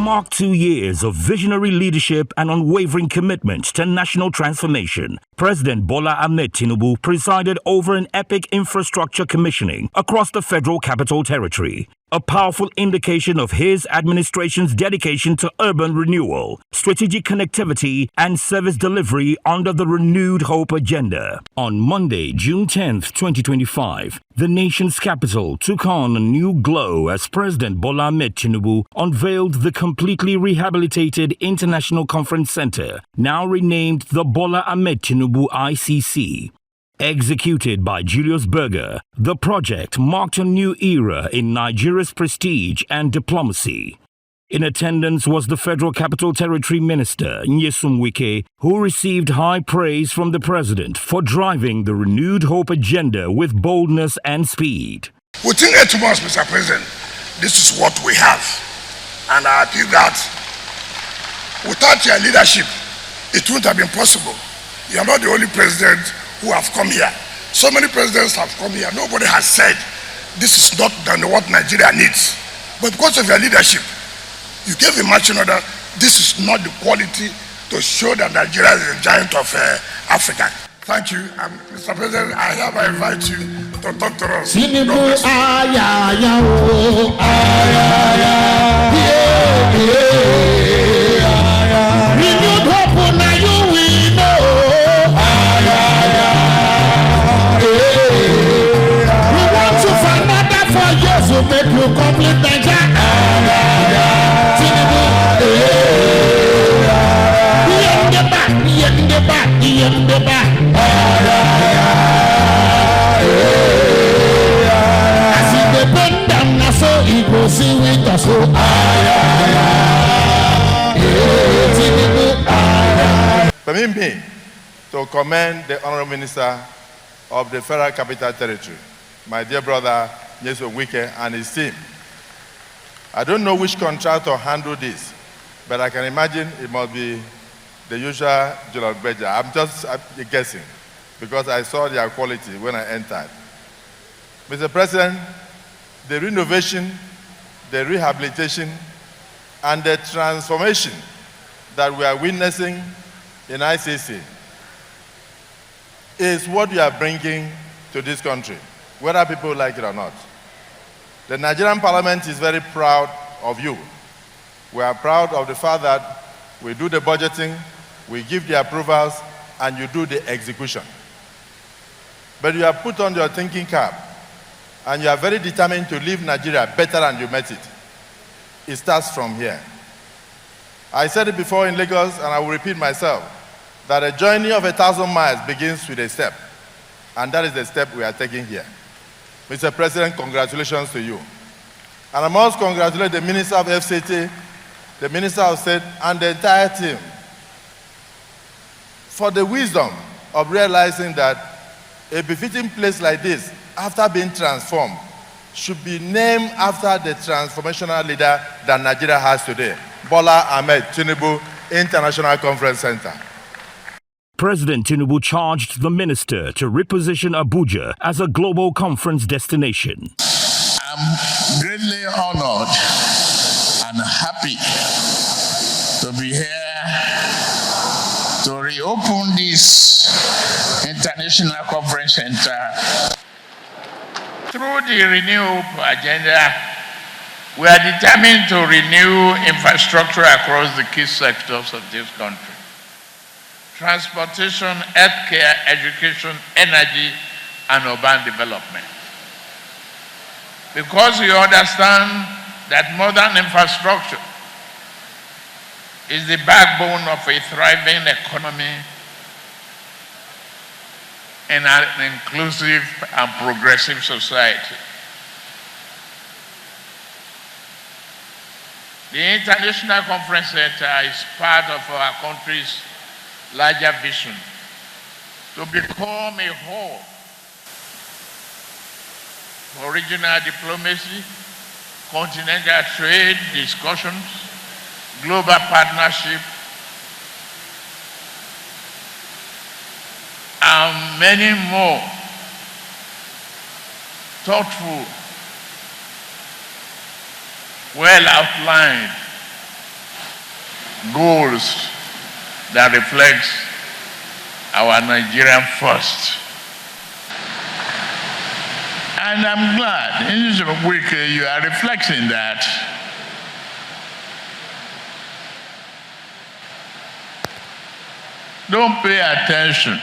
mark 2 years of visionary leadership and unwavering commitment to national transformation, President Bola Ahmed Tinubu presided over an epic infrastructure commissioning across the Federal Capital Territory, a powerful indication of his administration's dedication to urban renewal, strategic connectivity, and service delivery under the Renewed Hope agenda. On Monday, June 10, 2025, the nation's capital took on a new glow as President Bola Ahmed Tinubu unveiled the completely rehabilitated International Conference Center, now renamed the Bola Ahmed Tinubu ICC. Executed by Julius Berger, the project marked a new era in Nigeria's prestige and diplomacy. In attendance was the Federal Capital Territory Minister, Nyesom Wike, who received high praise from the President for driving the Renewed Hope agenda with boldness and speed. Within 8 months, Mr. President, this is what we have. And I feel that without your leadership, it wouldn't have been possible. You are not the only president who have come here. So many presidents have come here. Nobody has said this is not what Nigeria needs. But because of your leadership, you gave a marching order. This is not the quality to show that Nigeria is a giant of Africa. Thank you. Mr. President, I hereby invite you to talk to us. Renewed hope, now you will know. We want to find out that for years to make you complete Nigeria. In the back. As it depend them now, so it will see with us. Permit me to commend the Honorable Minister of the Federal Capital Territory, my dear brother Nyesom Wike and his team. I don't know which contractor handled this, but I can imagine it must be the usual Jolot Beja. I'm just guessing because I saw their quality when I entered. Mr. President, the renovation, the rehabilitation, and the transformation that we are witnessing in ICC is what we are bringing to this country, whether people like it or not. The Nigerian Parliament is very proud of you. We are proud of the fact that we do the budgeting, we give the approvals, and you do the execution. But you have put on your thinking cap, and you are very determined to leave Nigeria better than you met it. It starts from here. I said it before in Lagos, and I will repeat myself, that a journey of 1,000 miles begins with a step, and that is the step we are taking here. Mr. President, congratulations to you. And I must congratulate the Minister of FCT, the Minister of State, and the entire team for the wisdom of realizing that a befitting place like this, after being transformed, should be named after the transformational leader that Nigeria has today, Bola Ahmed Tinubu International Conference Center. President Tinubu charged the minister to reposition Abuja as a global conference destination. I'm greatly honored and happy to be here to reopen this International Conference Center. Through the Renew agenda, we are determined to renew infrastructure across the key sectors of this country. Transportation, healthcare, education, energy, and urban development. Because we understand that modern infrastructure is the backbone of a thriving economy and an inclusive and progressive society. The International Conference Center is part of our country's larger vision to become a hub for regional diplomacy, continental trade discussions, global partnership, and many more thoughtful, well outlined goals that reflects our Nigerian first. And I'm glad in this week you are reflecting that. Don't pay attention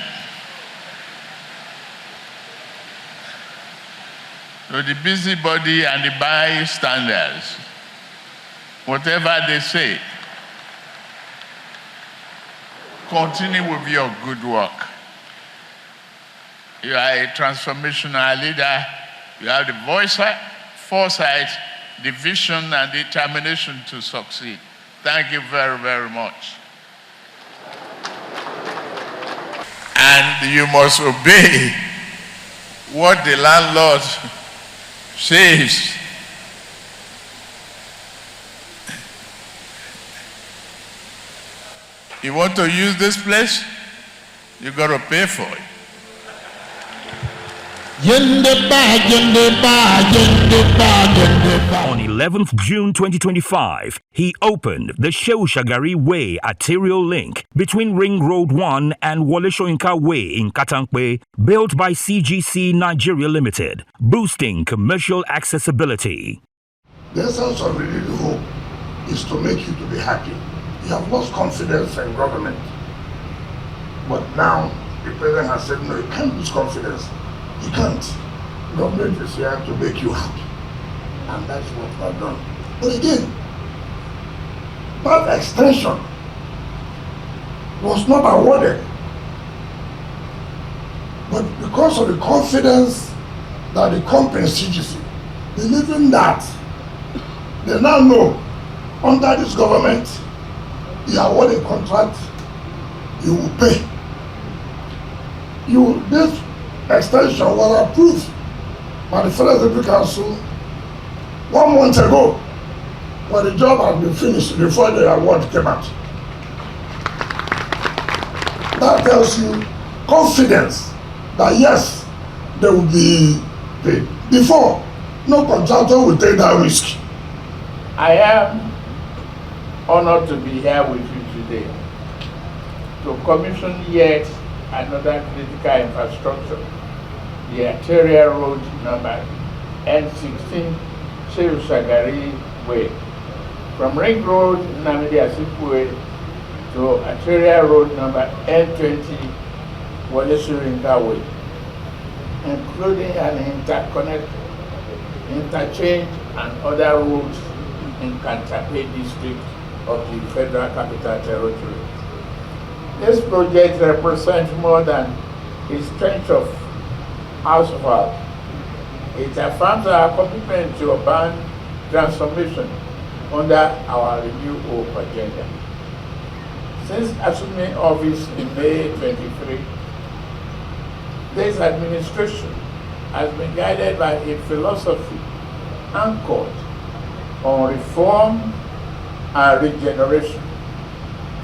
to the busybody and the bystanders, whatever they say. Continue with your good work. You are a transformational leader. You have the foresight, the vision, and determination to succeed. Thank you very, very much. And you must obey what the landlord says. You want to use this place? You got to pay for it. On 11th June 2025, he opened the Shehu Shagari Way arterial link between Ring Road 1 and Wole Soyinka Way in Katankwe, built by CGC Nigeria Limited, boosting commercial accessibility. The essence of renewed hope is to make you to be happy. You have lost confidence in government. But now the president has said, no, you can't lose confidence. You can't. Government is here to make you happy. And that's what we have done. But again, that extension was not awarded. But because of the confidence that the company CGC, believing that, they now know under this government, you award a contract, you will pay. This extension was approved by the Federal Executive Council 1 month ago, but the job had been finished before the award came out. That tells you confidence that yes, they will be paid. Before, no contractor will take that risk. I am honored to be here with you today to commission yet another critical infrastructure, the arterial road number N16 Shehu Shagari Way, from Ring Road Nnamdi Azikiwe to arterial road number N20 Wole Soyinka Way, including an interchange and other roads in Kantape district of the Federal Capital Territory. This project represents more than a stretch of asphalt. It affirms our commitment to urban transformation under our Renew Hope agenda. Since assuming office in May 23, this administration has been guided by a philosophy anchored on reform and regeneration.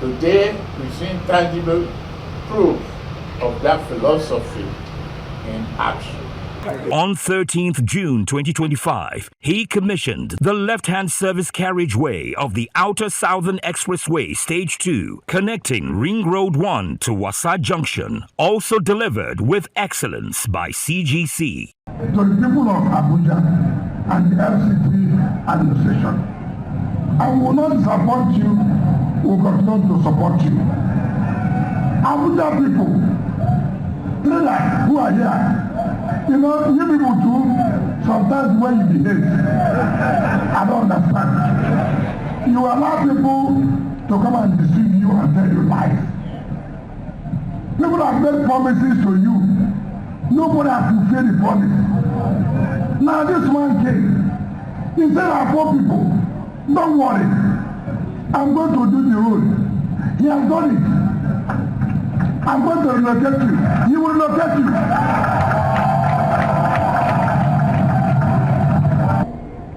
Today, we've seen tangible proof of that philosophy in action. On 13th June 2025, he commissioned the left-hand service carriageway of the Outer Southern Expressway Stage 2, connecting Ring Road 1 to Wasa Junction, also delivered with excellence by CGC. To the people of Abuja and the FCT administration, I will not support you, we will continue to support you. Abuja people, trainers who are here, you know, you people too, sometimes when you behave, I don't understand. You allow people to come and deceive you and tell you lies. People have made promises to you. Nobody has fulfilled the promise. Now this man came. He said, I poor people, don't worry. I'm going to do the road. He has done it. I'm going to relocate you. He will relocate you.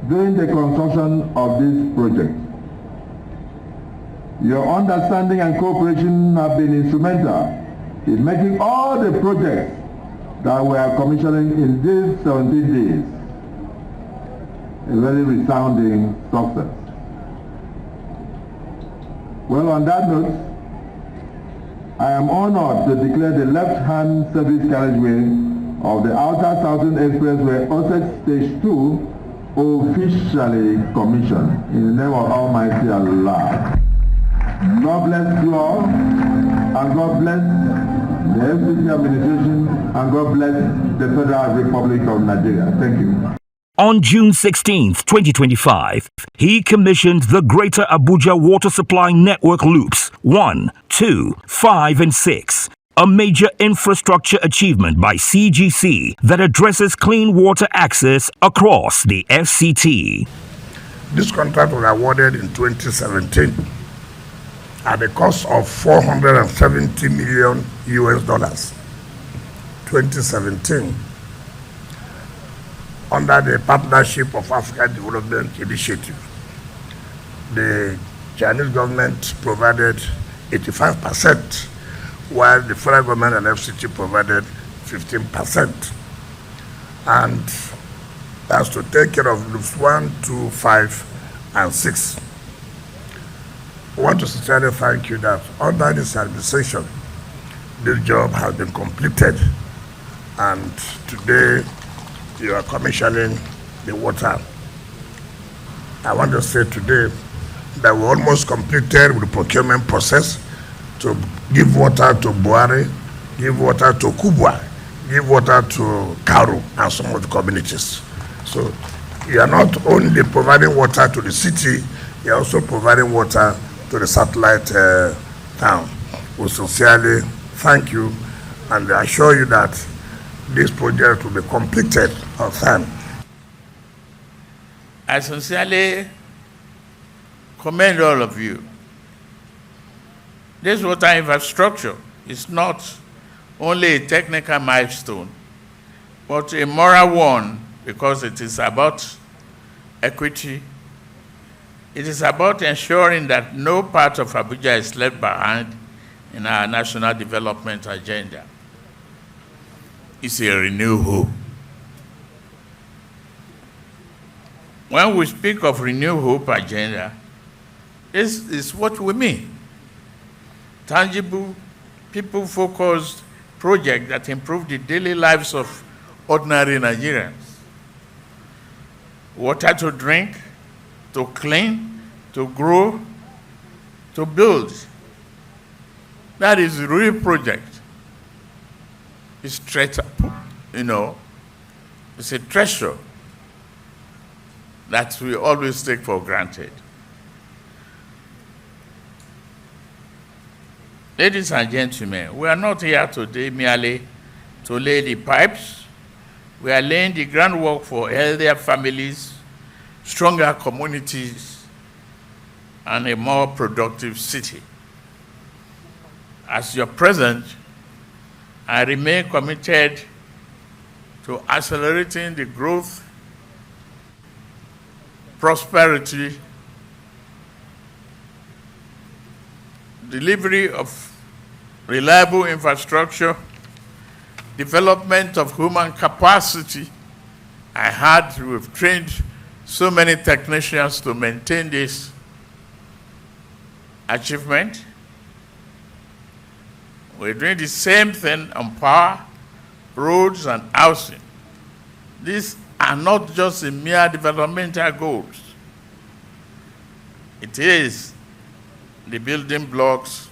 During the construction of this project, your understanding and cooperation have been instrumental in making all the projects that we are commissioning in these 17 days a very resounding success. Well, on that note, I am honored to declare the left-hand service carriageway of the Outer Southern Expressway OSEX Stage 2 officially commissioned in the name of Almighty Allah. God bless you all, and God bless the FCT administration, and God bless the Federal Republic of Nigeria. Thank you. On June 16, 2025, he commissioned the Greater Abuja Water Supply Network Loops 1, 2, 5, and 6, a major infrastructure achievement by CGC that addresses clean water access across the FCT. This contract was awarded in 2017 at the cost of $470 million US. 2017. Under the Partnership of African Development Initiative. The Chinese government provided 85%, while the federal government and FCT provided 15%. And that's to take care of loops 1, 2, 5, and 6. I want to sincerely thank you that under this administration, this job has been completed, and today you are commissioning the water. I want to say today that we almost completed with the procurement process to give water to Buhari, give water to Kubwa, give water to Karu and some of the communities. So you are not only providing water to the city, you are also providing water to the satellite town. We sincerely thank you, and I assure you that this project will be completed on time. I sincerely commend all of you. This water infrastructure is not only a technical milestone, but a moral one, because it is about equity. It is about ensuring that no part of Abuja is left behind in our national development agenda. It's a renewed hope. When we speak of renewed hope agenda, this is what we mean. Tangible, people-focused projects that improve the daily lives of ordinary Nigerians. Water to drink, to clean, to grow, to build. That is a real project. It's treasure, it's a treasure that we always take for granted. Ladies and gentlemen, we are not here today merely to lay the pipes. We are laying the groundwork for healthier families, stronger communities, and a more productive city. As your president, I remain committed to accelerating the growth, prosperity, delivery of reliable infrastructure, development of human capacity. I heard we've trained so many technicians to maintain this achievement. We're doing the same thing on power, roads, and housing. These are not just the mere developmental goals. It is the building blocks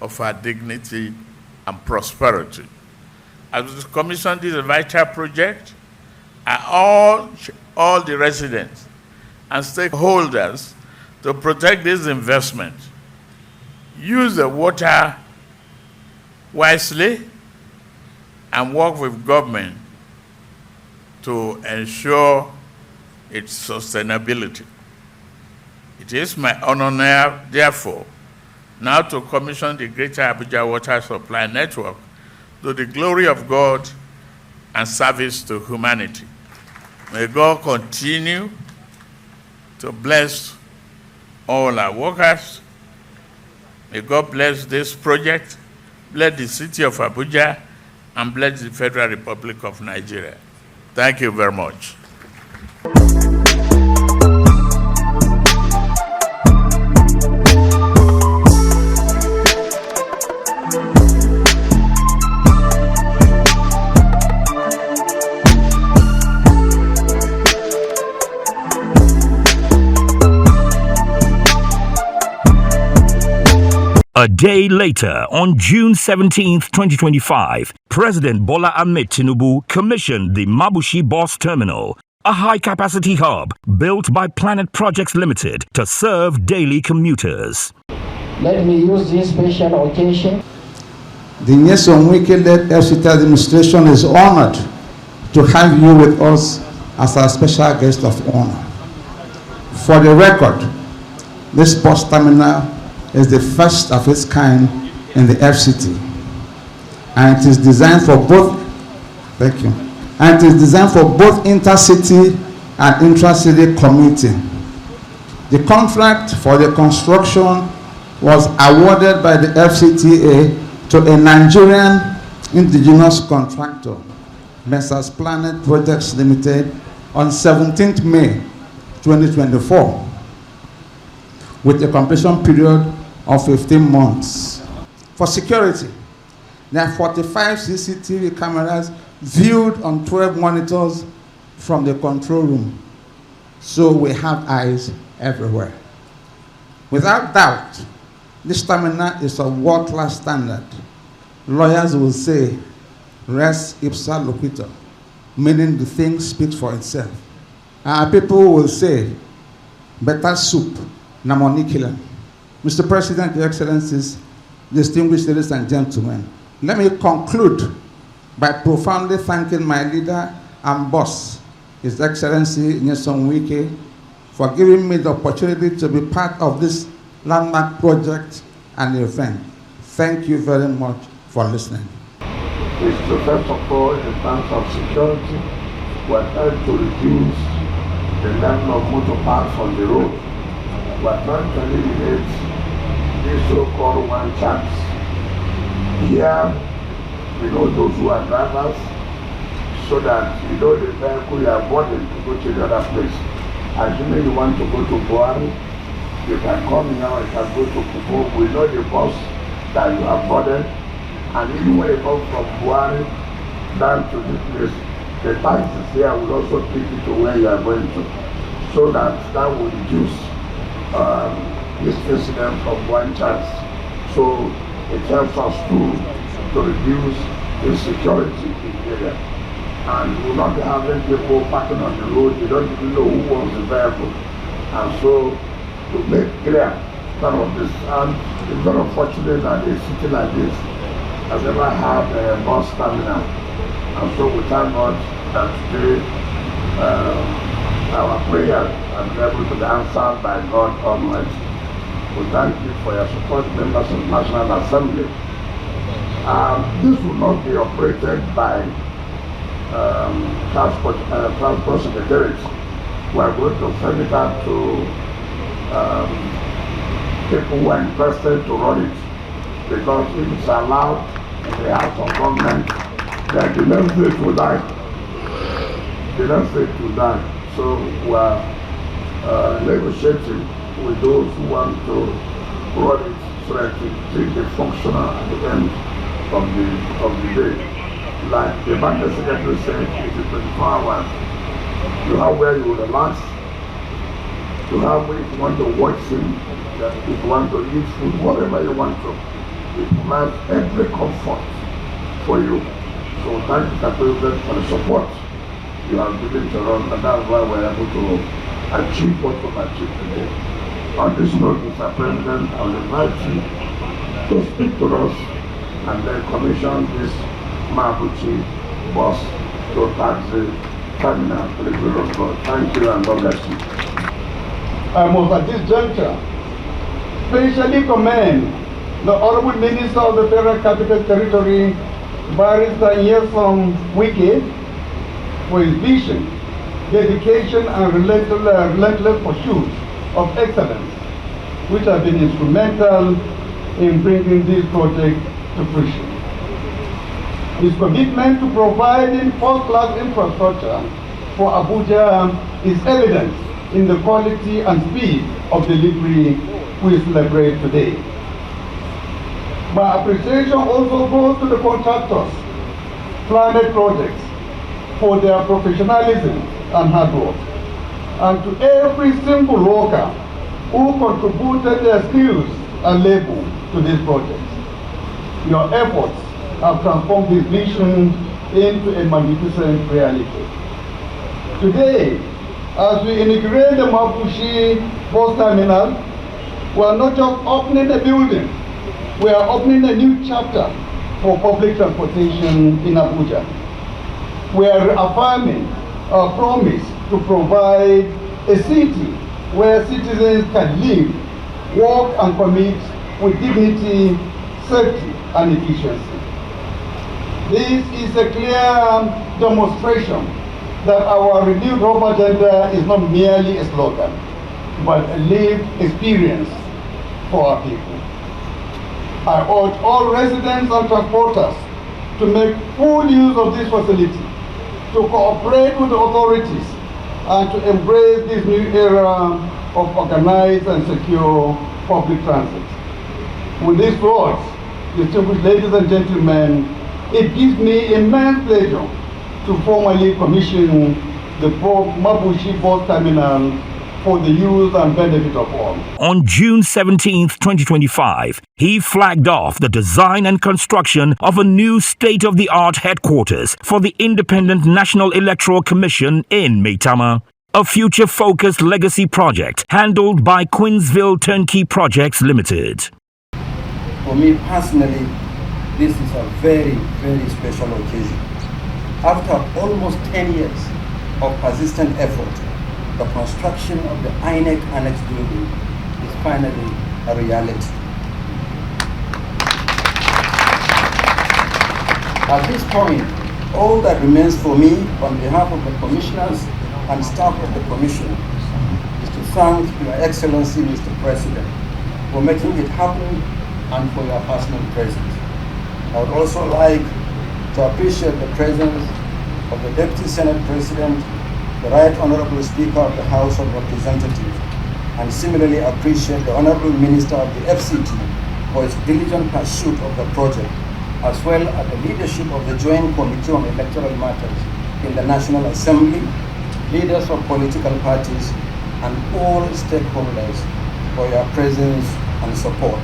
of our dignity and prosperity. As we commission this vital project, I urge all the residents and stakeholders to protect this investment. Use the water wisely and work with government to ensure its sustainability. It is my honor now, therefore, now to commission the Greater Abuja Water Supply Network to the glory of God and service to humanity. May God continue to bless all our workers. May God bless this project, bless the city of Abuja, and bless the Federal Republic of Nigeria. Thank you very much. A day later, on June 17, 2025, President Bola Ahmed Tinubu commissioned the Mabushi Bus Terminal, a high-capacity hub built by Planet Projects Limited to serve daily commuters. Let me use this special occasion. The Nyesom Wike-led FCT administration is honored to have you with us as our special guest of honor. For the record, this bus terminal is the first of its kind in the FCT, and it is designed for both. Thank you. And it is designed for both intercity and intracity commuting. The contract for the construction was awarded by the FCTA to a Nigerian indigenous contractor, Messrs. Planet Projects Limited, on 17th May 2024, with a completion period of 15 months. For security, there are 45 CCTV cameras viewed on 12 monitors from the control room, so we have eyes everywhere. Without doubt, this terminal is of world-class standard. Lawyers will say, res ipsa loquitur, meaning the thing speaks for itself. Our people will say, better soup, na money killer. Mr. President, Your Excellencies, distinguished ladies and gentlemen, let me conclude by profoundly thanking my leader and boss, His Excellency Nyesom Wike, for giving me the opportunity to be part of this landmark project and event. Thank you very much for listening. Is to first of all, in terms of security, we are trying to reduce the level of motor parks on the road. We are trying to eliminate these so-called one chance. Here, we know those who are drivers, so that you know the vehicle you are boarding to go to the other place. Assuming you want to go to Buhari, you can come now, you can go to Kupo. We know the bus that you have boarded, and even when you come from Buhari down to this place, the taxis here will also take you to where you are going to, so that will reduce this incident from one chance. So it helps us to reduce insecurity in the area. And we will not be having people parking on the road, you don't even know who owns the vehicle. And so to make clear some of this, and it's very unfortunate that a city like this has never had a bus terminal. And so we thank God that today our prayers are able to be answered by God Almighty. We thank you for your support, members of the National Assembly. This will not be operated by transport secretaries. We are going to send it out to people who are interested to run it, because if it's allowed in the House of Government, then the next state will die. The next state will die. So we are negotiating with those who want to run it so that it be functional at the end of the day. Like the bank secretary said, it is 24 hours. You have where you relax, you have where you want to watch film, if you want to eat food, whatever you want to. It provides every comfort for you. So thank you, President, for the support you have given to us, and that's why we're able to achieve what we've achieved today. On this note, Mr. President, I will invite you to speak to us and then commission this Mabushi bus to taxi terminal to the glory of God. Thank you, and God bless you. I must at this juncture specially commend the Honorable Minister of the Federal Capital Territory, Barrister Nyesom Wike, for his vision, dedication, and relentless pursuit of excellence, which have been instrumental in bringing this project to fruition. His commitment to providing first-class infrastructure for Abuja is evident in the quality and speed of delivery we celebrate today. My appreciation also goes to the contractors, Planet Projects, for their professionalism and hard work, and to every single worker who contributed their skills and labor to this project. Your efforts have transformed this vision into a magnificent reality. Today, as we integrate the Mabushi bus terminal, we are not just opening a building, we are opening a new chapter for public transportation in Abuja. We are reaffirming our promise to provide a city where citizens can live, work, and commit with dignity, safety, and efficiency. This is a clear demonstration that our renewed hope agenda is not merely a slogan, but a lived experience for our people. I urge all residents and transporters to make full use of this facility, to cooperate with the authorities, and to embrace this new era of organized and secure public transit. With these words, distinguished ladies and gentlemen, it gives me immense pleasure to formally commission the Mabushi bus terminal for the use and benefit of all. On June 17, 2025, he flagged off the design and construction of a new state-of-the-art headquarters for the Independent National Electoral Commission in Maitama, a future-focused legacy project handled by Queensville Turnkey Projects Limited. For me personally, this is a very, very special occasion. After almost 10 years of persistent effort, the construction of the INEC Annex building is finally a reality. At this point, all that remains for me on behalf of the commissioners and staff of the commission is to thank Your Excellency, Mr. President, for making it happen and for your personal presence. I would also like to appreciate the presence of the Deputy Senate President, the Right Honorable Speaker of the House of Representatives, and similarly appreciate the Honorable Minister of the FCT for his diligent pursuit of the project, as well as the leadership of the Joint Committee on Electoral Matters in the National Assembly, leaders of political parties, and all stakeholders for your presence and support.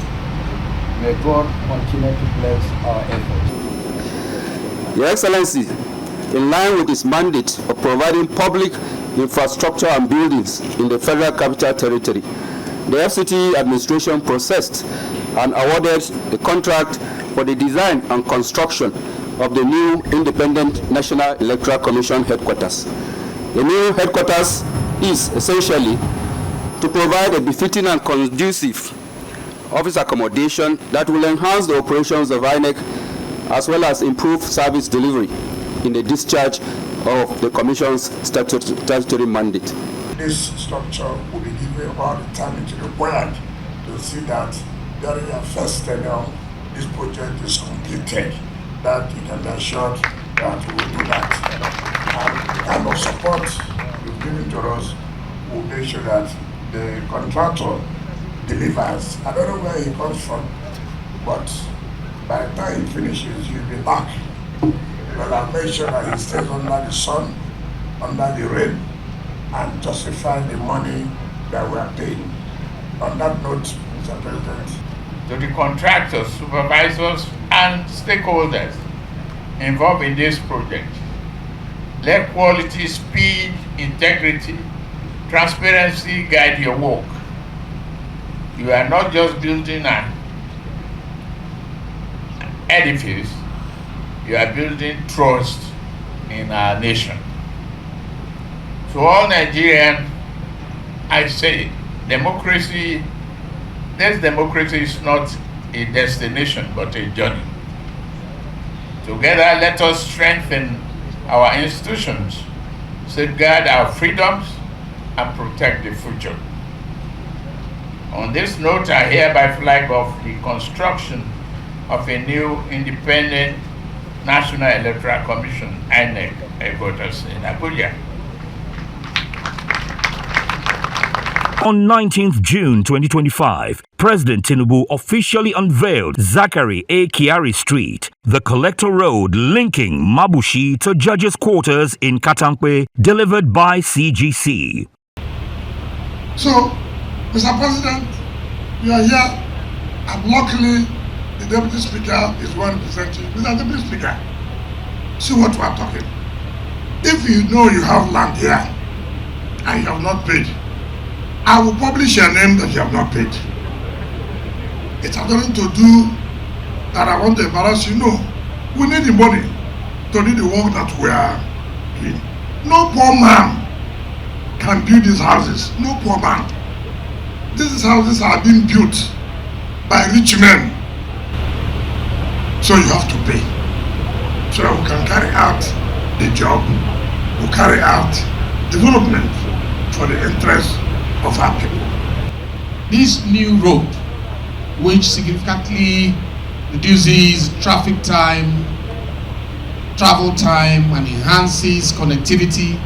May God continue to bless our efforts. Your Excellency, in line with its mandate of providing public infrastructure and buildings in the Federal Capital Territory, the FCT administration processed and awarded the contract for the design and construction of the new Independent National Electoral Commission headquarters. The new headquarters is essentially to provide a befitting and conducive office accommodation that will enhance the operations of INEC as well as improve service delivery in the discharge of the Commission's statutory mandate. This structure will be given all the time it is required to see that during your first tenure, this project is completed, that you can be assured that we will do that. And the kind of support you've given to us will make sure that the contractor delivers. I don't know where he comes from, but by the time he finishes, he'll be back. But I'll make sure that he stays under the sun, under the rain, and justify the money that we are paying. On that note, Mr. President, to the contractors, supervisors, and stakeholders involved in this project, let quality, speed, integrity, transparency guide your work. You are not just building an edifice, you are building trust in our nation. To all Nigerians, I say, democracy, this democracy is not a destination, but a journey. Together, let us strengthen our institutions, safeguard our freedoms, and protect the future. On this note, I hereby flag off the construction of a new independent National Electoral Commission, INEC, headquarters in Abuja. On 19th June 2025, President Tinubu officially unveiled Zachary A. Kiari Street, the collector road linking Mabushi to Judges' Quarters in Katankwe, delivered by CGC. So, Mr. President, you are here And luckily, the Deputy Speaker is one representing. Mr. Deputy Speaker, see what we are talking. If you know you have land here and you have not paid, I will publish your name that you have not paid. It has nothing to do that I want to embarrass you. No, we need the money to do the work that we are doing. No poor man can build these houses. No poor man. These houses are being built by rich men. So you have to pay. So that we can carry out the job. We carry out development for the interest of our people. This new road, which significantly reduces traffic time, travel time, and enhances connectivity,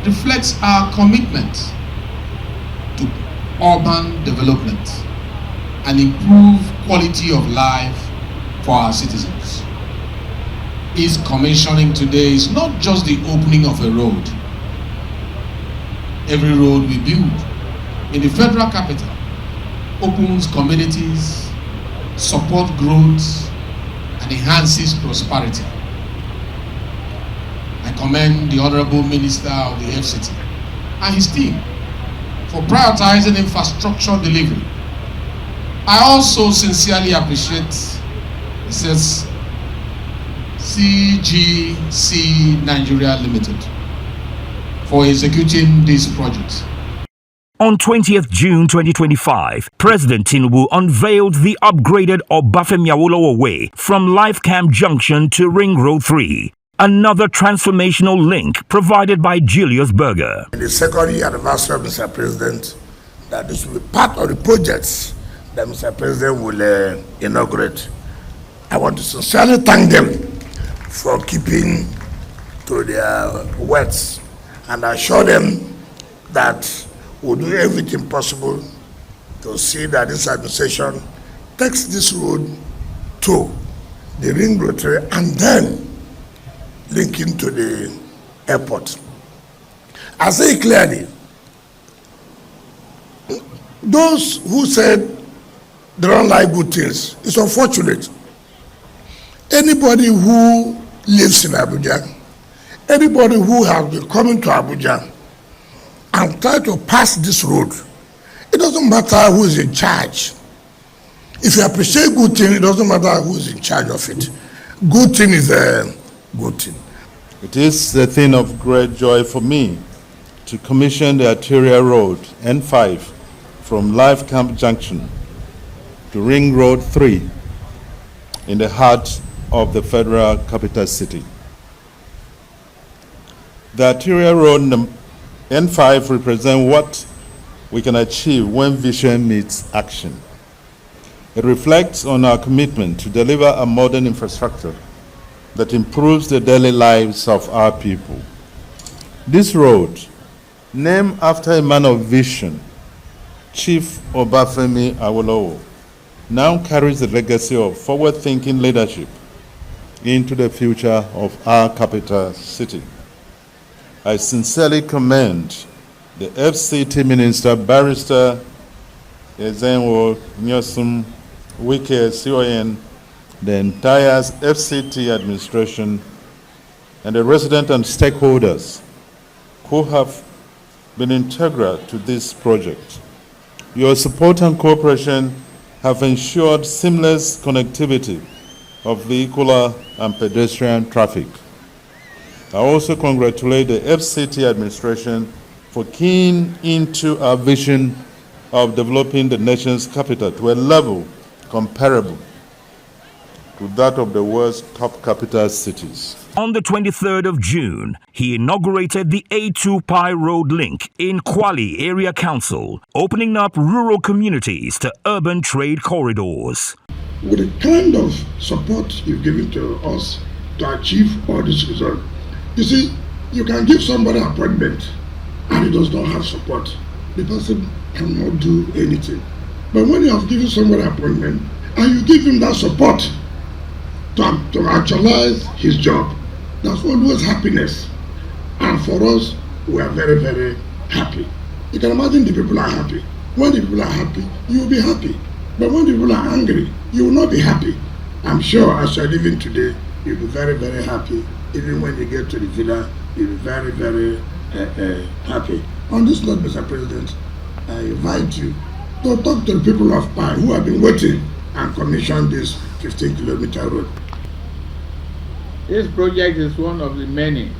reflects our commitment to urban development and improve quality of life for our citizens. His commissioning today is not just the opening of a road. Every road we build in the federal capital opens communities, support growth, and enhances prosperity. I commend the Honorable Minister of the FCT and his team for prioritizing infrastructure delivery. I also sincerely appreciate CGC Nigeria Limited for executing this project. On 20th June 2025, President Tinubu unveiled the upgraded Obafemi Awolowo Way from Life Camp Junction to Ring Road 3, another transformational link provided by Julius Berger. In the second year anniversary of Mr. President, that this will be part of the projects that Mr. President will inaugurate. I want to sincerely thank them for keeping to their words and assure them that we'll do everything possible to see that this administration takes this road to the Ring Road and then link into the airport. I say clearly, those who said they don't like good things, it's unfortunate. Anybody who lives in Abuja, anybody who has been coming to Abuja and try to pass this road, it doesn't matter who is in charge. If you appreciate good thing, it doesn't matter who is in charge of it. Good thing is a good thing. It is a thing of great joy for me to commission the arterial road N5 from Life Camp Junction to Ring Road 3 in the heart of the federal capital city. The arterial road N5 represents what we can achieve when vision meets action. It reflects on our commitment to deliver a modern infrastructure that improves the daily lives of our people. This road, named after a man of vision, Chief Obafemi Awolowo, now carries the legacy of forward-thinking leadership into the future of our capital city. I sincerely commend the FCT Minister, Barrister Ezenwo Nyosum Wike CON, the entire FCT administration, and the residents and stakeholders who have been integral to this project. Your support and cooperation have ensured seamless connectivity of vehicular and pedestrian traffic. I also congratulate the FCT administration for keying into our vision of developing the nation's capital to a level comparable to that of the world's top capital cities. On the 23rd of June, he inaugurated the A2 Pi Road link in Kwali Area Council, opening up rural communities to urban trade corridors. With the kind of support you've given to us to achieve all this result, you see, you can give somebody an appointment and he does not have support. The person cannot do anything. But when you have given somebody an appointment and you give him that support to actualize his job, that's always happiness. And for us, we are very, very happy. You can imagine the people are happy. When the people are happy, you will be happy. But when people are angry, you will not be happy. I'm sure as you're living today, you'll be very, very happy. Even when you get to the villa, you'll be very, very happy. On this note, Mr. President, I invite you to talk to the people of Pi who have been waiting and commissioned this 15-kilometer road. This project is one of the many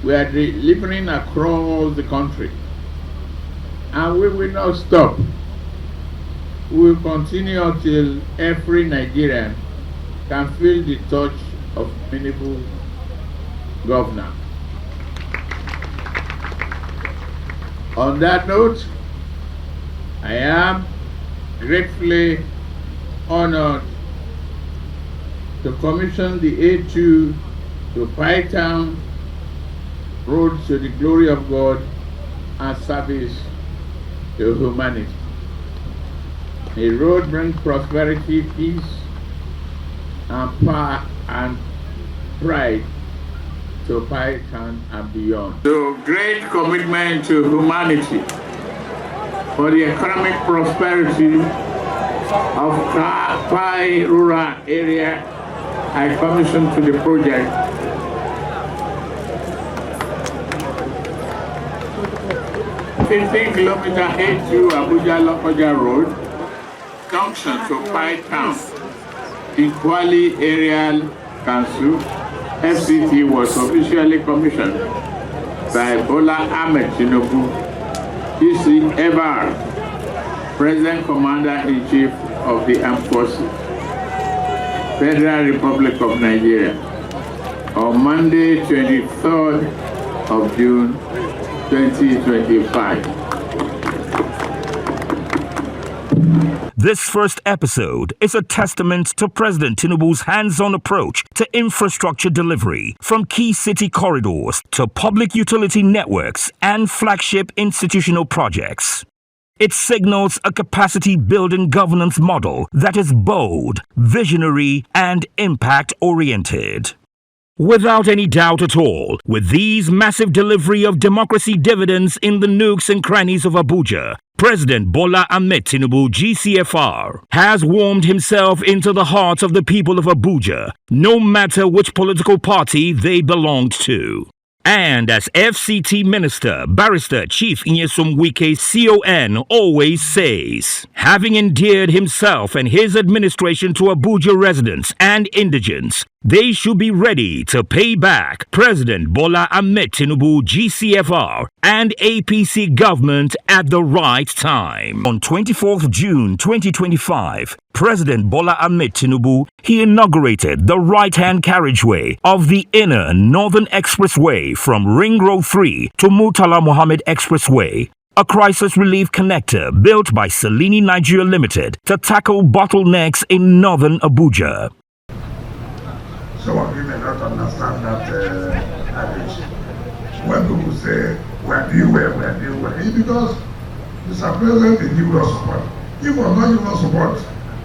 we are delivering across the country, and we will not stop. We will continue until every Nigerian can feel the touch of meaningful governance. On that note, I am gratefully honored to commission the A2 to Pi Town Road to the glory of God and service to humanity. A road brings prosperity, peace, and power and pride to Pi Town and beyond. So great commitment to humanity for the economic prosperity of Pi rural area, I commissioned to the project. 15-kilometer A2 Abuja-Lokoja Road, junction to Pi Town in Kwali Area Council, FCT was officially commissioned by Bola Ahmed Tinubu, ECFR, President Commander-in-Chief of the Armed Forces, Federal Republic of Nigeria, on Monday, 23rd of June, 2025. This first episode is a testament to President Tinubu's hands-on approach to infrastructure delivery, from key city corridors to public utility networks and flagship institutional projects. It signals a capacity-building governance model that is bold, visionary, and impact-oriented. Without any doubt at all, with these massive delivery of democracy dividends in the nooks and crannies of Abuja, President Bola Ahmed Tinubu, GCFR, has warmed himself into the hearts of the people of Abuja, no matter which political party they belonged to. And as FCT Minister, Barrister Chief Nyesom Wike CON always says, having endeared himself and his administration to Abuja residents and indigents, they should be ready to pay back President Bola Ahmed Tinubu, GCFR, and APC government at the right time. On 24th June 2025, President Bola Ahmed Tinubu, he inaugurated the right-hand carriageway of the inner Northern Expressway from Ring Road 3 to Murtala Mohammed Expressway, a crisis relief connector built by Selini Nigeria Limited to tackle bottlenecks in northern Abuja. Some of you may not understand that adage. When people say, we're doing well, it's because Mr. President is giving us support. If we're not giving us support,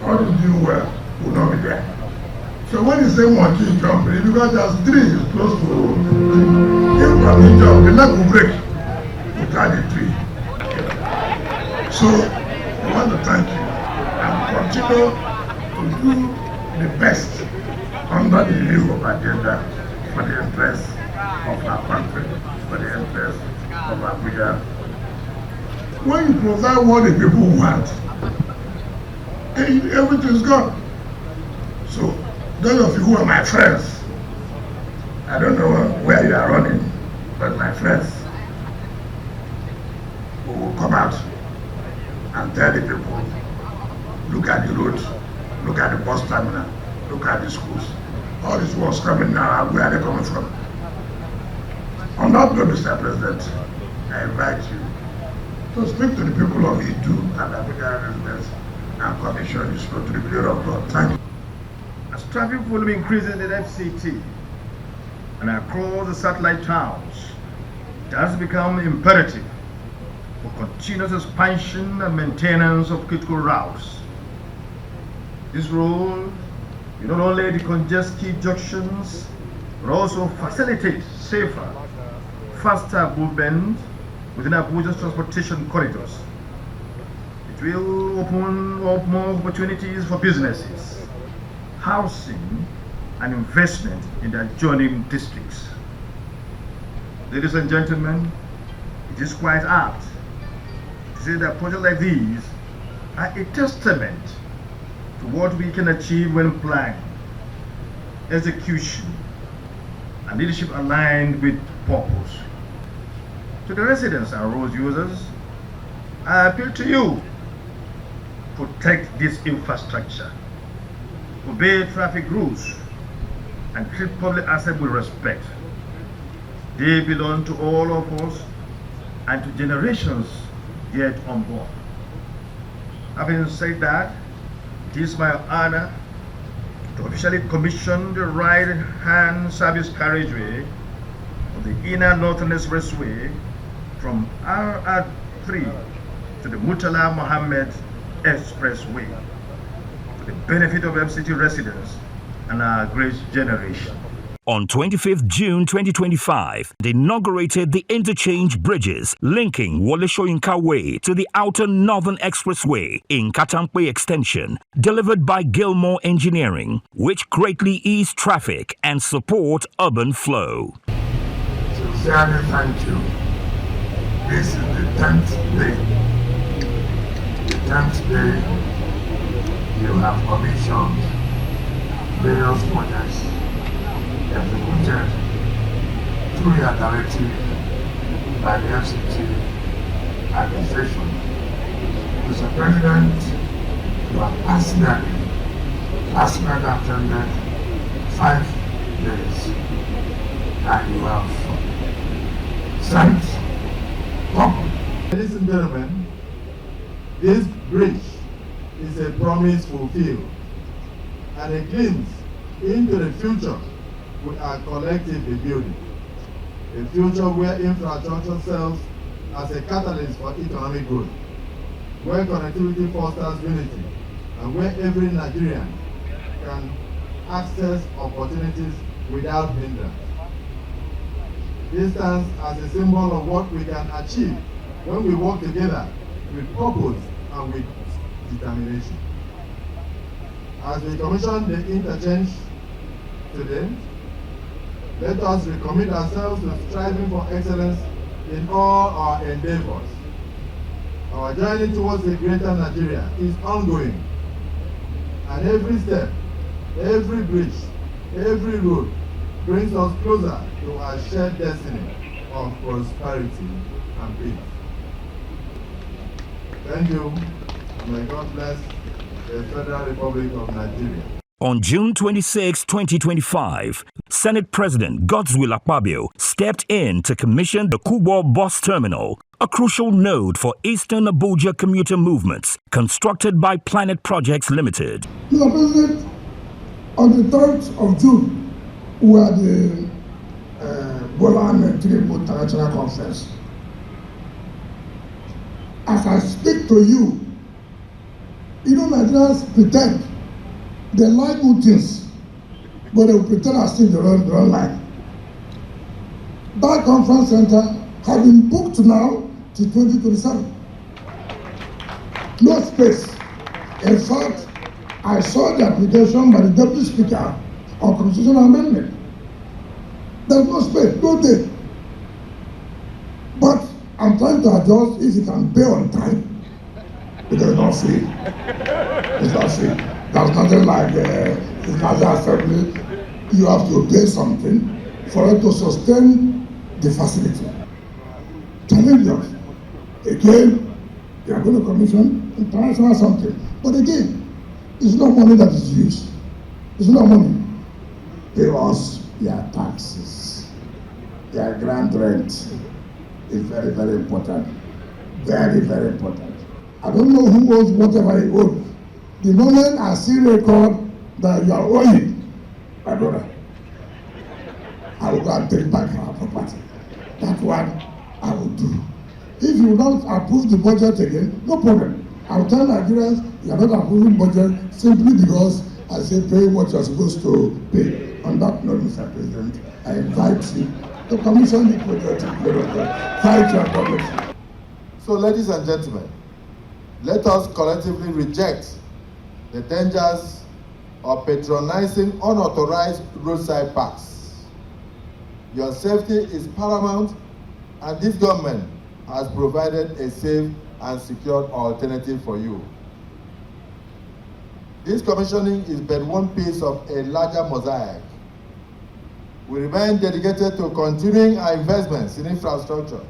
all the doing well will not be there. So when you say monkey jumping, it's because there's tree is close to if monkey jump, the leg will break without the tree. So I want to thank you and continue to do the best under the new agenda for the interests of our country, for the interests of Abuja. When you provide what the people want, everything is gone. So, those of you who are my friends, I don't know where you are running, but my friends who will come out and tell the people, look at the road, look at the bus terminal, look at the schools. All this was coming now, where are they coming from? On that note, Mr. President, I invite you to speak to the people of Idu and Abuja residents and commission this road to the glory of God. Thank you. As traffic volume increases in FCT and across the satellite towns, it has become imperative for continuous expansion and maintenance of critical routes. This road will not only decongest key junctions, but also facilitate safer, faster movement within Abuja's transportation corridors. It will open up more opportunities for businesses, housing, and investment in the adjoining districts. Ladies and gentlemen, it is quite apt to say that projects like these are a testament to what we can achieve when planned, execution, and leadership aligned with purpose. To the residents and road users, I appeal to you: protect this infrastructure, obey traffic rules, and treat public assets with respect. They belong to all of us and to generations yet unborn. Having said that, it is my honor to officially commission the right-hand service carriageway of the Inner Northern Expressway from RR3 to the Murtala Mohammed Expressway for the benefit of FCT residents and our great generation. On 25th June 2025, they inaugurated the interchange bridges linking Wole Soyinka Way to the Outer Northern Expressway in Katampe Extension, delivered by Gilmore Engineering, which greatly ease traffic and support urban flow. Sincerely thank you. This is the 10th day. The 10th day you have commissioned various projects executed through your directive by the FCT administration. Mr. President, you have personally attended 5 days and you have sent up. Ladies and gentlemen, this bridge is a promise fulfilled and a glimpse into the future we are collectively building. A future where infrastructure serves as a catalyst for economic growth, where connectivity fosters unity, and where every Nigerian can access opportunities without hindrance. This stands as a symbol of what we can achieve when we work together with purpose and with determination. As we commission the interchange today, let us recommit ourselves to striving for excellence in all our endeavors. Our journey towards a greater Nigeria is ongoing, and every step, every bridge, every road brings us closer to our shared destiny of prosperity and peace. Thank you, and may God bless the Federal Republic of Nigeria. On June 26, 2025, Senate President Godswill Akpabio stepped in to commission the Kubwa Bus Terminal, a crucial node for Eastern Abuja commuter movements, constructed by Planet Projects Limited. Mr. President, on the 3rd of June, we had the Bola Ahmed Tinubu International Conference. As I speak to you, Nigerians pretend they like good things, but they will pretend as if they don't like. That conference center has been booked now to 2027. No space. In fact, I saw the application by the Deputy Speaker on Constitutional Amendment. There's no space, no day. But I'm trying to adjust if you can pay on time, because it's not free. It's not free. There's nothing like it's not that assembly. You have to pay something for it to sustain the facility. Challenges. Again, they are going to commission international something. But again, it's not money that is used. It's not money. Pay us their taxes. Their grand rent is very, very important. Very, very important. I don't know who owes whatever he owes. The moment I see record that you are owing, my brother, I will go and take back our property. That one I will do. If you don't approve the budget again, no problem. I will tell Nigerians you are not approving budget simply because I say pay what you are supposed to pay. On that note, Mr. President, I invite you to commission the project. Fight your government. So, ladies and gentlemen, Let us collectively reject the dangers of patronizing unauthorized roadside parks. Your safety is paramount, and this government has provided a safe and secure alternative for you. This commissioning is but one piece of a larger mosaic. We remain dedicated to continuing our investments in infrastructure,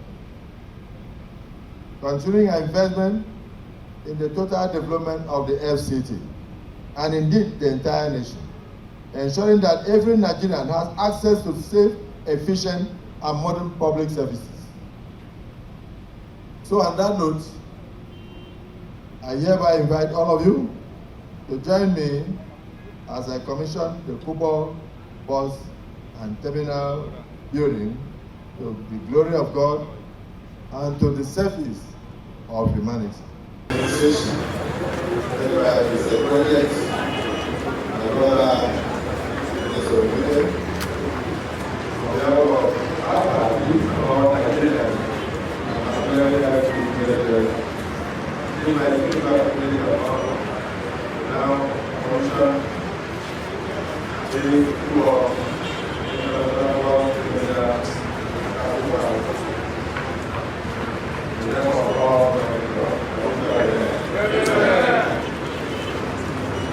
continuing our investment in the total development of the FCT, and indeed the entire nation, ensuring that every Nigerian has access to safe, efficient, and modern public services. So on that note, I hereby invite all of you to join me as I commission the Kubwa bus and terminal building to the glory of God and to the service of humanity.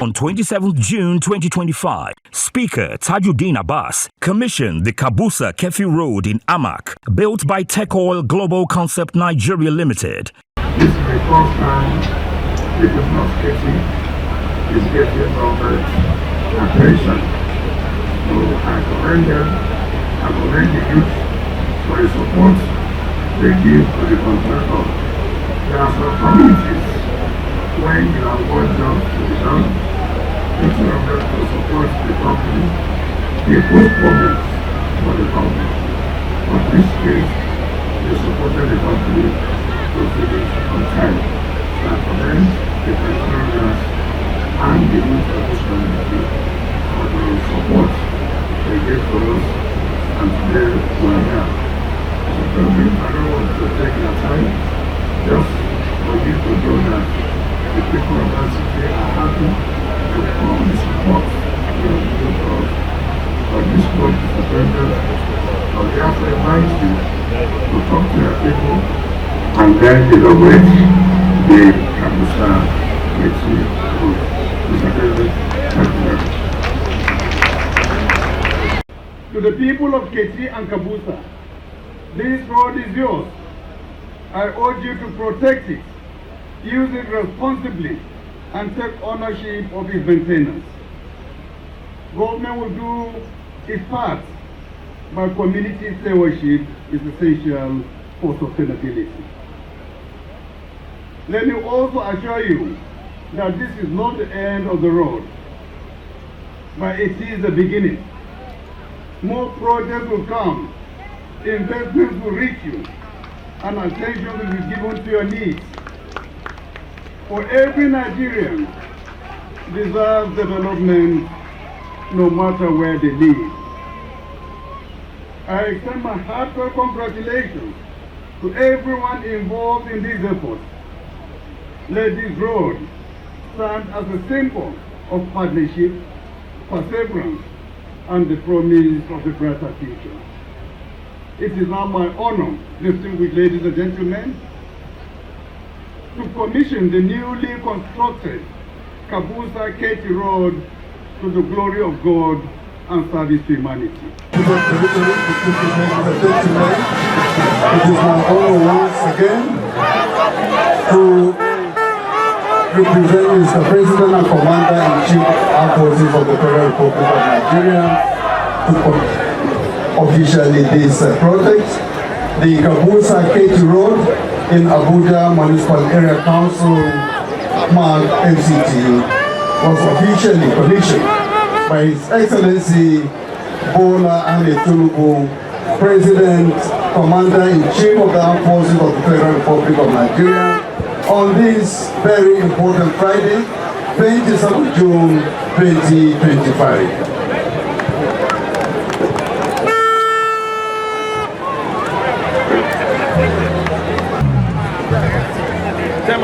On 27 June 2025, Speaker Tajuddin Abbas commissioned the Kabusa Kefi Road in Amak, built by Tech Oil Global Concept Nigeria Limited. This is the first time the people of Kefi is getting government attention. So I commend them, I commend the youth for the support they give to the contractor. There are some communities when you have one job to be done, instead of them to support the company, they put problems for the company. But this case, they supported the company to finish on time. So I commend the contractors and the youth of this community for the support they gave to us, and today we are here. So I don't want to take your time, just for you to know that the people of that city are happy to come and support but this board is dependent on the after remind you to talk to your people and then inaugurate the Kabusa Kefi Road. Mr. President, thank you very much. To the people of Kefi and Kabusa, this road is yours. I urge you to protect it, use it responsibly, and take ownership of its maintenance. Government will do its part, but community stewardship is essential for sustainability. Let me also assure you that this is not the end of the road, but it is the beginning. More projects will come, investments will reach you, and attention will be given to your needs. For every Nigerian deserves development no matter where they live. I extend my heartfelt congratulations to everyone involved in this effort. Let this road stand as a symbol of partnership, perseverance, and the promise of a brighter future. It is now my honor, distinguished ladies and gentlemen, to commission the newly constructed Kabusa Kefi Road to the glory of God and service to humanity. It is my honor once again to represent Mr. President and Commander-in-Chief Armed Forces of the Federal Republic of Nigeria to officially this project. The Kabusa Kefi Road in Abuja Municipal Area Council, FCT, was officially commissioned by His Excellency Bola Ahmed Tinubu, President, Commander-in-Chief of the Armed Forces of the Federal Republic of Nigeria, on this very important Friday, 27 June 2025.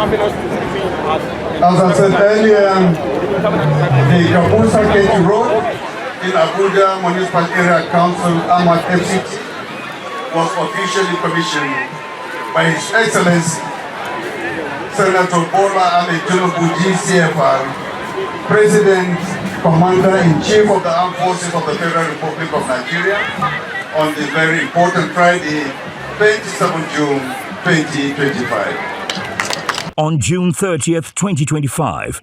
Marvelous to see As I said earlier, the Kapusa Keti Road in Abuja Municipal Area Council, Ahmad FCT, was officially commissioned by His Excellency Senator Bola Ahmed Tinubu GCFR, President, Commander-in-Chief of the Armed Forces of the Federal Republic of Nigeria, on the very important Friday, 27 June 2025. On June 30th, 2025,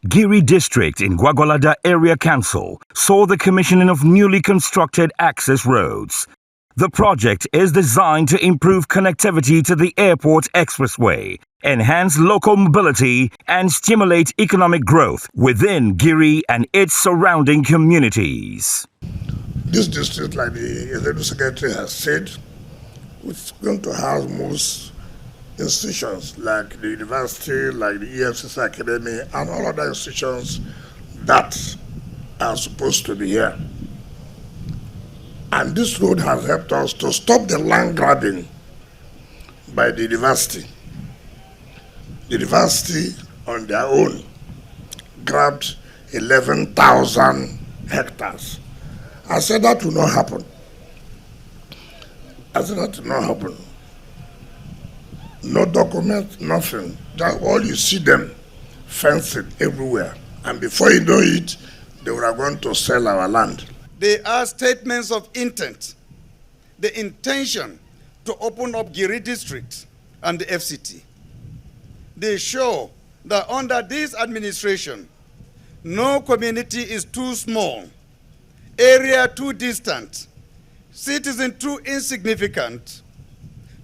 Giri District in Gwagwalada Area Council saw the commissioning of newly constructed access roads. The project is designed to improve connectivity to the airport expressway, enhance local mobility, and stimulate economic growth within Giri and its surrounding communities. This district, like the Executive Secretary has said, is going to house most institutions like the university, like the EFCC Academy, and all other institutions that are supposed to be here. And this road has helped us to stop the land grabbing by the university. The university, on their own, grabbed 11,000 hectares. I said that will not happen. No document, nothing. Just all you see them fencing everywhere. And before you know it, they were going to sell our land. They are statements of intent, the intention to open up Giri District and the FCT. They show that under this administration, no community is too small, area too distant, citizen too insignificant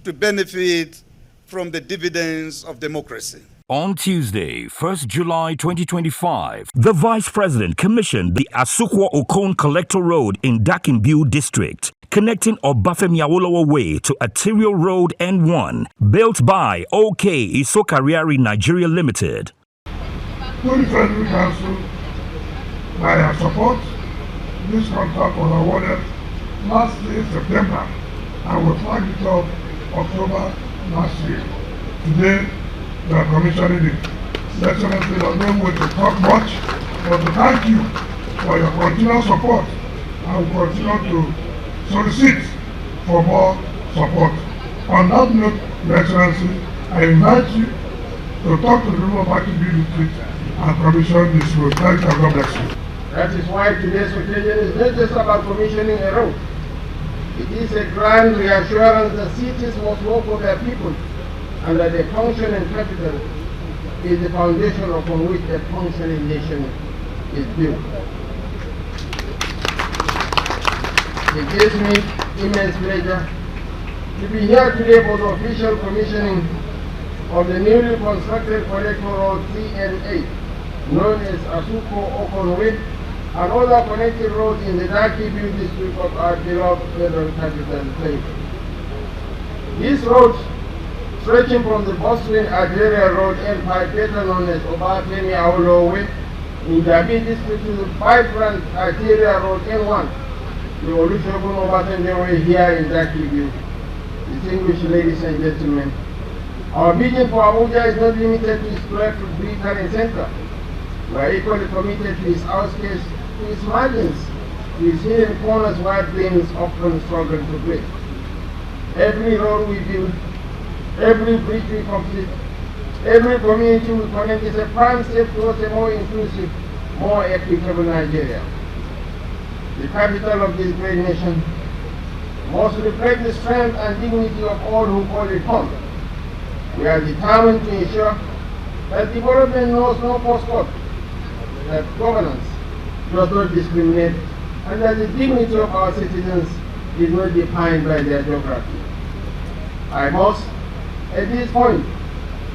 to benefit from the dividends of democracy. On Tuesday, 1st July 2025, the Vice President commissioned the Asukwo Okon Collector Road in Dakimbiu District, connecting Obafemi Awolowo Way to Arterial Road N1, built by OK Isokariari Nigeria Limited. The Federal Council, by our support, this contract was awarded last year, September, and we flagged it up October last year. Today, we are commissioning it. Excellency, I don't want to talk much, but to thank you for your continued support. I will continue to solicit for more support. On that note, Your Excellency, I invite you to talk to the Rural Market District and commission this road. Thank you and God bless you. That is why today's occasion is not just about commissioning a road. It is a grand reassurance that cities must work for their people, and that a functioning capital is the foundation upon which a functioning nation is built. It gives me immense pleasure to be here today for the official commissioning of the newly constructed Collector Road CN8, known as Asukwo Okon Way, and other connected roads in the Dakimbiu district of our beloved Federal Capital Territory. These roads, stretching from the bustling Arterial Road N5, better known as Obafemi Awolowo Way, in Jabi district to the vibrant Arterial Road N1, the Olusegun Obasanjo Way here in Dakimbiu. Distinguished ladies and gentlemen, our vision for Abuja is not limited to its breathtaking center. We are equally committed to its outskirts, to its margins, to its hidden corners where dreams often struggle to break. Every road we build, every bridge we complete, every community we connect is a prime step towards a more inclusive, more equitable Nigeria. The capital of this great nation must reflect the strength and dignity of all who call it home. We are determined to ensure that development knows no postcode, that governance does not discriminate, and that the dignity of our citizens is not defined by their geography. I must, at this point,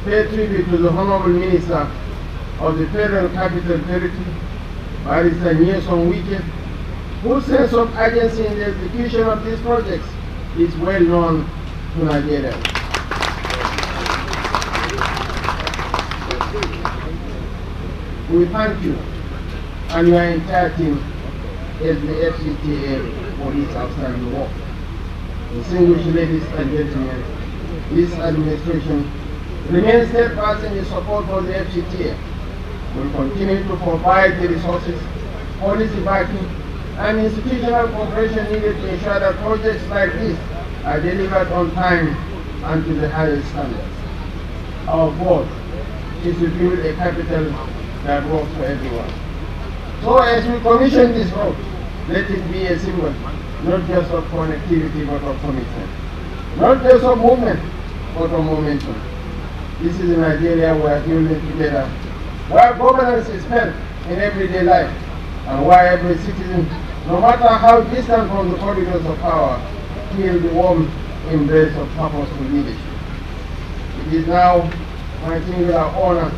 pay tribute to the Honorable Minister of the Federal Capital Territory, Barrister Nyesom Wike, whose sense of urgency in the execution of these projects is well known to Nigeria. We thank you and your entire team as the FCTA for this outstanding work. Distinguished ladies and gentlemen, this administration remain steadfast in his support for the FCT. Will continue to provide the resources, policy backing, and institutional cooperation needed to ensure that projects like this are delivered on time and to the highest standards. Our goal is to build a capital that works for everyone. So as we commission this road, let it be a symbol, not just of connectivity but of commitment. Not just of movement, but of momentum. This is a Nigeria we are building together, where governance is felt in everyday life, and where every citizen, no matter how distant from the corridors of power, feels the warm embrace of purposeful leadership. It is now my singular honor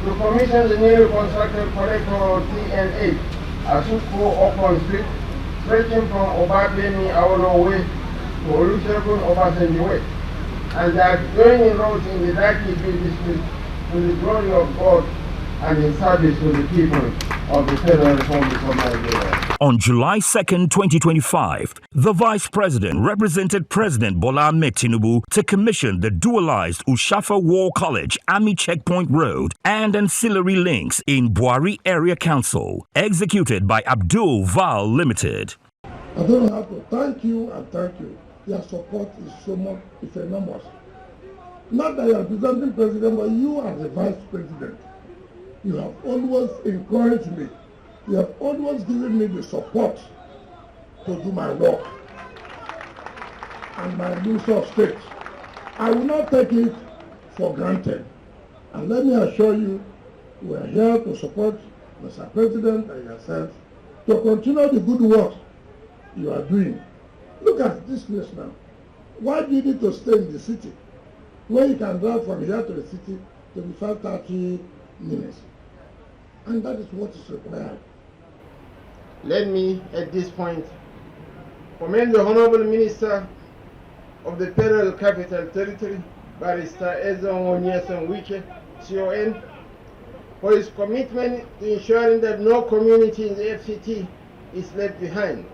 to commission the newly constructed collector road TN8 at Sukko Okon Street, stretching from Obabemi Awolowo Way to Olusegun Obasanjo Way, and the adjoining roads in the Daki district to the glory of God and in service to the people of the Federal Republic of Nigeria. On July 2nd, 2025, the Vice President represented President Bola Ahmed Tinubu to commission the dualized Ushafa War College Army Checkpoint Road and ancillary links in Buari Area Council, executed by Abdul Val Limited. I don't have to thank you and thank you. Your support is so much, it's enormous. Not that you are presenting president, but you as the vice president, you have always encouraged me. You have always given me the support to do my work and my minister of state. I will not take it for granted. And let me assure you, we are here to support Mr. President and yourself to continue the good work you are doing. Look at this place now. Why do you need to stay in the city when you can drive from here to the city to be 5-30 minutes? And that is what is required. Let me, at this point, commend the Honorable Minister of the Federal Capital Territory, Barrister Ezon Onyeson Wike, CON, for his commitment to ensuring that no community in the FCT is left behind.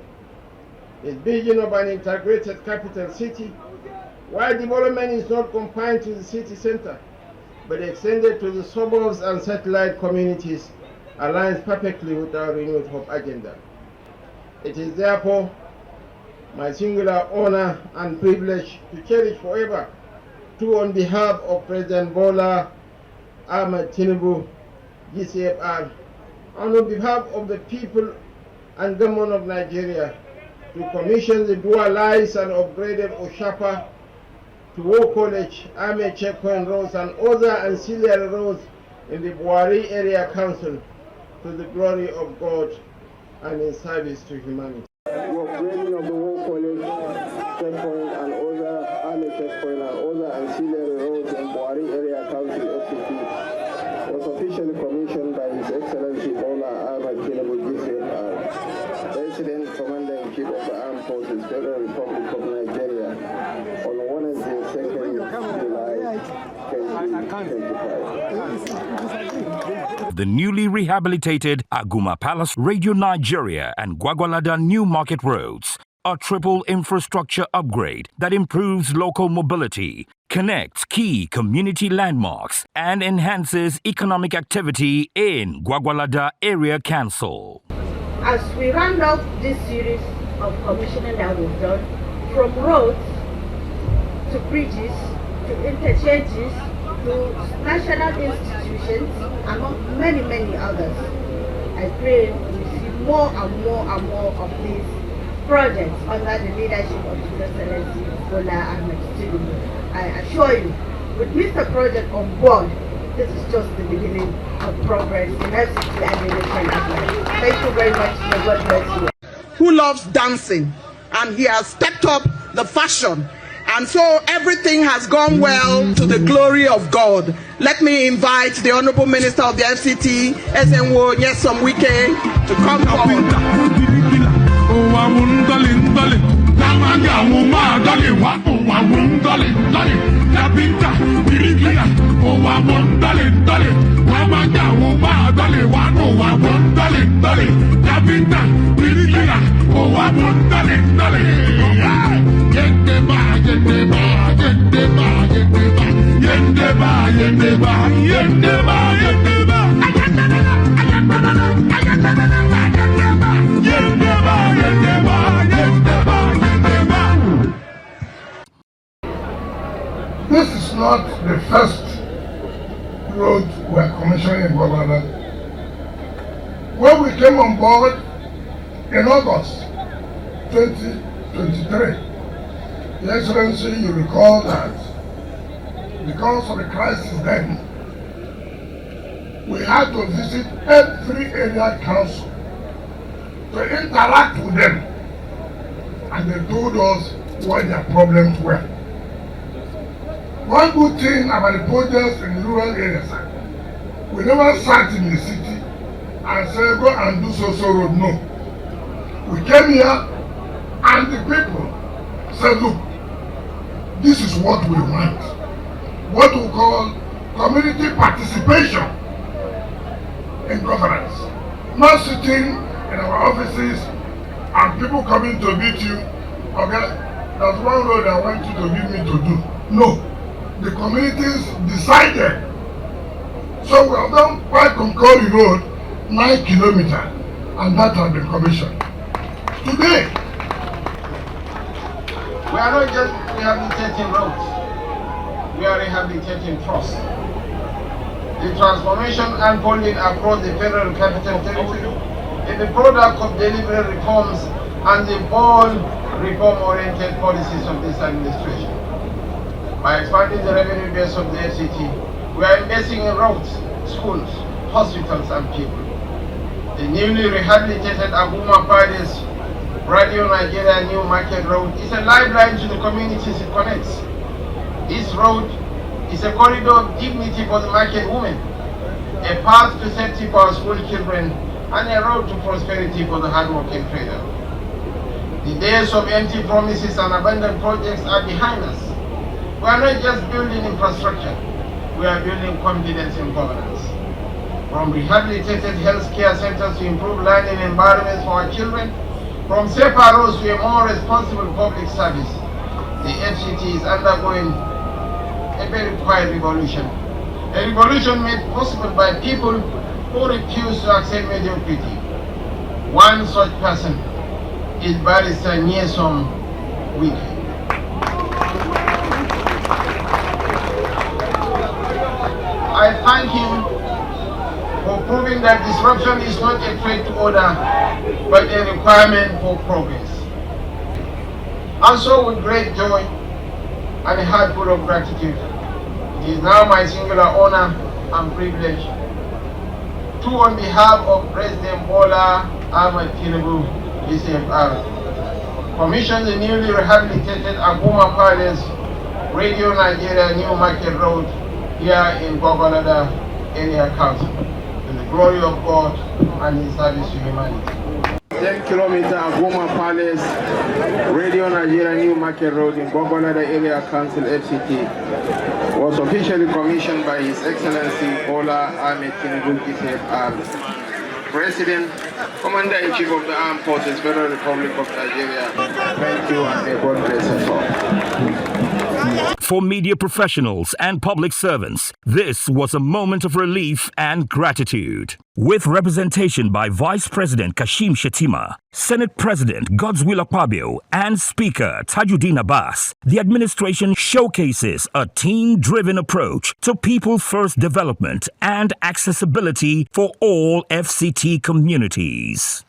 His vision of an integrated capital city, while development is not confined to the city center, but extended to the suburbs and satellite communities, aligns perfectly with our renewed hope agenda. It is therefore my singular honor and privilege to cherish forever, to on behalf of President Bola Ahmed Tinubu, GCFR, and on behalf of the people and government of Nigeria, to commission the dualized and upgraded Oshapa to War College, Army Checkpoint Roads, and other ancillary roads in the Buari Area Council, to the glory of God and in service to humanity. The upgrading of the War College checkpoint and other Army checkpoint and other ancillary roads in Buari Area Council FCT was officially commissioned by His Excellency Bola Ahmed Tinubu GCFR, President Commander-in-Chief of the Armed Forces, Federal Republic of Nigeria, on Wednesday, 2nd July 2025. The newly rehabilitated Aguma Palace, Radio Nigeria and Gwagwalada New Market Roads, a triple infrastructure upgrade that improves local mobility, connects key community landmarks, and enhances economic activity in Gwagwalada Area Council. As we round off this series of commissioning that we've done, from roads to bridges to interchanges to national institutions, among many, many others, I pray we see more and more and more of these projects under the leadership of His Excellency Bola Ahmed Tinubu. I assure you, with Mr. Project on board, this is just the beginning of progress in FCT and the nation as well. Thank you very much. May God bless you. Who loves dancing, and he has stepped up the fashion, and so everything has gone well to the glory of God. Let me invite the Honorable Minister of the FCT, Ezenwo Nyesom Wike, to come forward. Yendeba, This is not the first road we are commissioning in Gwagwalada. When we came on board in August 2023, Your Excellency, you recall that because of the crisis then, we had to visit every area council to interact with them, and they told us what their problems were. One good thing about the projects in rural areas, we never sat in the city and said, go and do so road. No. We came here and the people said, look, this is what we want. What we call community participation in governance. Not sitting in our offices and people coming to meet you. Okay, that's one road I want you to give me to do. No. The communities decided. So we have done quite Concord Road, 9 kilometers, and that has been commissioned. Today, we are not just rehabilitating roads, we are rehabilitating trust. The transformation unfolding across the Federal Capital Territory is the product of deliberate reforms and the bold reform-oriented policies of this administration. By expanding the revenue base of the FCT, we are investing in roads, schools, hospitals, and people. The newly rehabilitated Aguma Palace Radio Nigeria New Market Road is a lifeline to the communities it connects. This road is a corridor of dignity for the market women, a path to safety for our school children, and a road to prosperity for the hardworking trader. The days of empty promises and abandoned projects are behind us. We are not just building infrastructure, we are building confidence in governance. From rehabilitated healthcare centers to improve learning environments for our children, from safer roads to a more responsible public service, the FCT is undergoing a very quiet revolution. A revolution made possible by people who refuse to accept mediocrity. One such person is Barrister Nyesom Wike. I thank him for proving that disruption is not a threat to order, but a requirement for progress. Also, with great joy and a heart full of gratitude, it is now my singular honor and privilege to, on behalf of President Bola Ahmed Tinubu, GCFR, commission the newly rehabilitated Aguma Palace Radio Nigeria New Market Road here in Gwagwalada Area Council, to the glory of God and in service to humanity. 10-kilometer Aguma Palace Radio Nigeria New Market Road in Gwagwalada Area Council FCT was officially commissioned by His Excellency Bola Ahmed Tinubu GCFR, President, Commander-in-Chief of the Armed Forces, Federal Republic of Nigeria. Thank you and may God bless us all. For media professionals and public servants, this was a moment of relief and gratitude. With representation by Vice President Kashim Shettima, Senate President Godswill Akpabio, and Speaker Tajuddin Abbas, the administration showcases a team-driven approach to people-first development and accessibility for all FCT communities.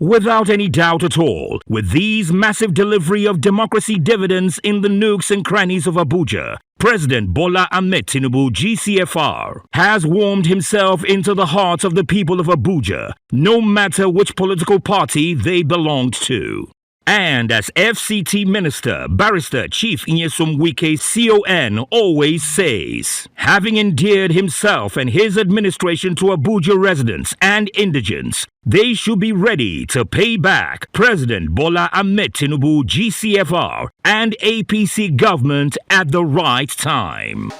Without any doubt at all, with these massive delivery of democracy dividends in the nooks and crannies of Abuja, President Bola Ahmed Tinubu GCFR has warmed himself into the hearts of the people of Abuja, no matter which political party they belonged to. And as FCT Minister, Barrister Chief Nyesom Wike CON always says, having endeared himself and his administration to Abuja residents and indigents, they should be ready to pay back President Bola Ahmed Tinubu GCFR and APC government at the right time.